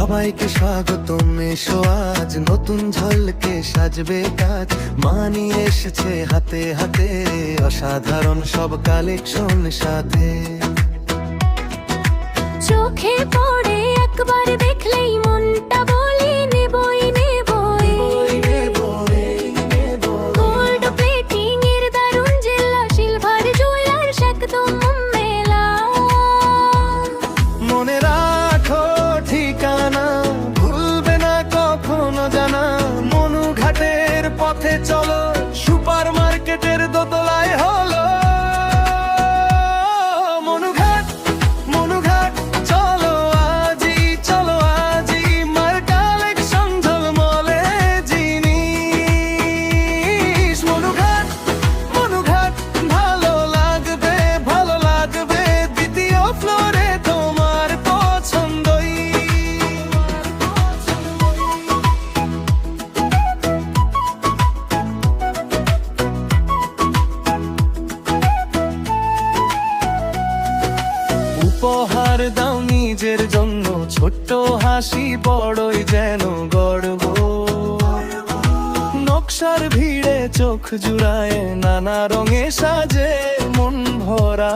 সবাইকে স্বাগতম, এসো আজ নতুন ঝলকে সাজবে কাজ। মানি এসেছে হাতে হাতে, অসাধারণ সব কালেকশন সাথে। চোখে পড়ে একবার দেখলেই মনটা বলে নেবই নেবই। গোল্ড প্লেটিং এর দারুণ জেলা, সিলভার জুয়েলার্স একদম মেলা। মনে রাখো ঠিকানা, ভুলবে না কখনো জানা। মনুঘাটের পথে চলো, সুপার মার্কেটের দোতলায় হলো মনুঘাট। মনুঘাট চলো আজই, চলো আজই, মার কালেকশন ঝলমলে জিনিস। মনুঘাট, মনুঘাট ভালো লাগবে, ভালো লাগবে। দ্বিতীয় ফ্লোরে তোমার পছন্দই। উপহার দাও নিজের জন্য, ছোট্ট হাসি বড়ই যেন গর্ব। নকশার ভিড়ে চোখ জুড়ায়, নানা রঙে সাজে মন ভরা।